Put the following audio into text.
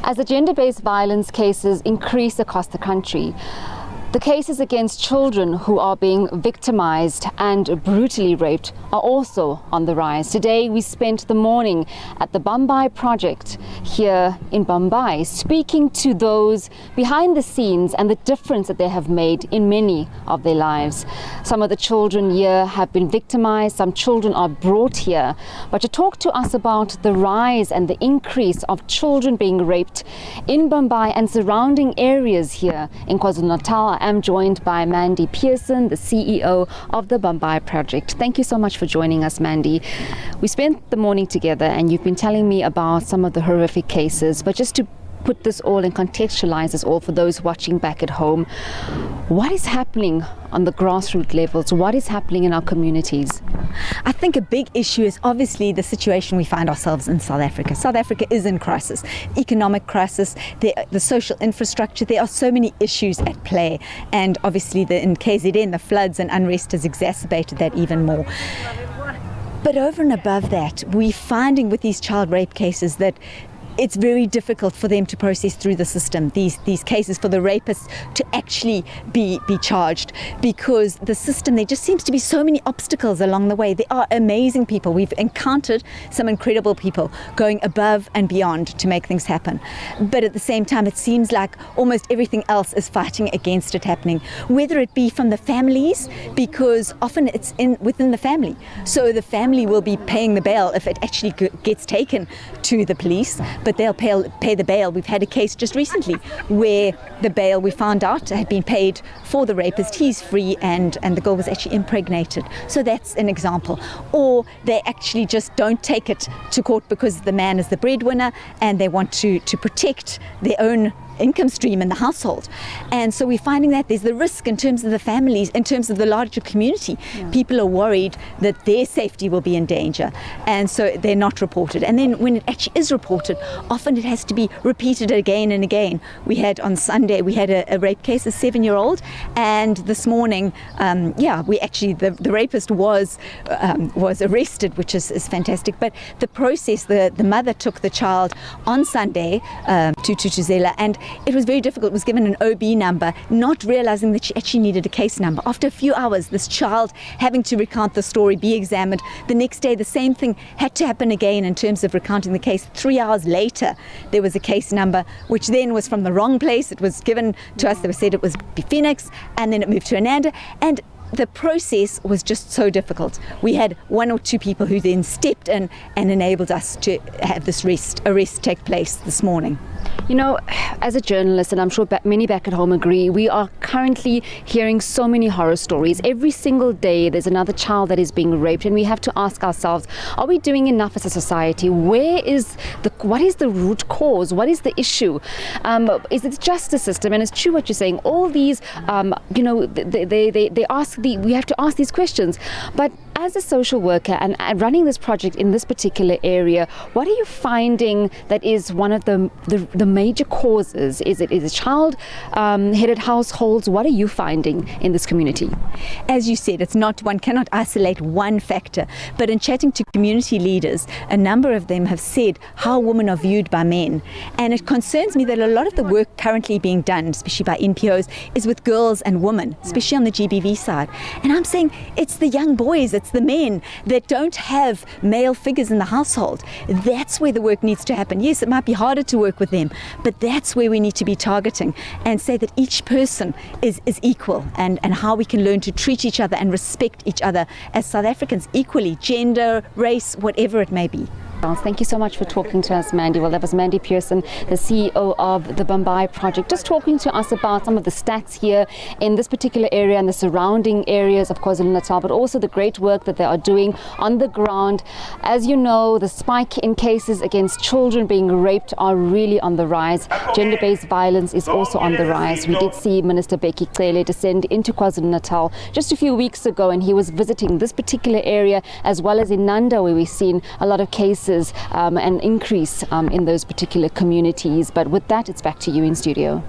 As the gender-based violence cases increase across the country, the cases against children who are being victimized and brutally raped are also on the rise. Today we spent the morning at the Bambai project here in Bambai, speaking to those behind the scenes and the difference that they have made in many of their lives. Some of the children here have been victimized, some children are brought here. But to talk to us about the rise and the increase of children being raped in Bambai and surrounding areas here in KwaZulu-Natal, I'm joined by Mandy Pearson, the CEO of the Bambai project. Thank you so much for joining us, Mandy. We spent the morning together and you've been telling me about some of the horrific cases, but just to put this all and contextualize this all for those watching back at home, what is happening on the grassroots levels? What is happening in our communities? I think a big issue is obviously the situation we find ourselves in South Africa. South Africa is in crisis, economic crisis, the social infrastructure. There are so many issues at play, and obviously in KZN the floods and unrest has exacerbated that even more. But over and above that, we're finding with these child rape cases that it's very difficult for them to process through the system, these cases, for the rapists to actually be charged, because the system, there just seems to be so many obstacles along the way. There are amazing people. We've encountered some incredible people going above and beyond to make things happen. But at the same time, it seems like almost everything else is fighting against it happening, whether it be from the families, because often it's within the family. So the family will be paying the bail if it actually gets taken to the police, but they'll pay the bail. We've had a case just recently where the bail, we found out, had been paid for the rapist. He's free and the girl was actually impregnated. So that's an example. Or they actually just don't take it to court because the man is the breadwinner and they want to protect their own income stream in the household. And so we're finding that there's the risk in terms of the families, in terms of the larger community. Yeah. People are worried that their safety will be in danger, and so they're not reported. And then when it actually is reported, often it has to be repeated again and again. We had on Sunday, we had a rape case, a 7-year-old, and this morning, we actually, the rapist was arrested, which is fantastic. But the process, the mother took the child on Sunday to Zela, and it was very difficult. It was given an OB number, not realizing that she actually needed a case number. After a few hours, this child having to recount the story, be examined. The next day, the same thing had to happen again in terms of recounting the case. 3 hours later, there was a case number, which then was from the wrong place. It was given to us. They said it was Phoenix, and then it moved to Ananda. And the process was just so difficult. We had 1 or 2 people who then stepped in and enabled us to have this arrest take place this morning. You know, as a journalist, and I'm sure many back at home agree, we are currently hearing so many horror stories. Every single day there's another child that is being raped, and we have to ask ourselves, are we doing enough as a society? What is the root cause? What is the issue? Is it the justice system? And it's true what you're saying. All these, they ask we have to ask these questions. But as a social worker and running this project in this particular area, what are you finding that is one of the major causes? Is it child-headed households? What are you finding in this community? As you said, one cannot isolate one factor, but in chatting to community leaders, a number of them have said how women are viewed by men. And it concerns me that a lot of the work currently being done, especially by NPOs, is with girls and women, especially on the GBV side. And I'm saying it's the young boys, it's the men that don't have male figures in the household. That's where the work needs to happen. Yes, it might be harder to work with them, but that's where we need to be targeting and say that each person is equal, and how we can learn to treat each other and respect each other as South Africans equally, gender, race, whatever it may be. Thank you so much for talking to us, Mandy. Well, that was Mandy Pearson, the CEO of the Bambai project, just talking to us about some of the stats here in this particular area and the surrounding areas of KwaZulu-Natal, but also the great work that they are doing on the ground. As you know, the spike in cases against children being raped are really on the rise. Gender-based violence is also on the rise. We did see Minister Becky Cele descend into KwaZulu-Natal just a few weeks ago, and he was visiting this particular area as well as in Nanda, where we've seen a lot of cases and increase in those particular communities. But with that, it's back to you in studio.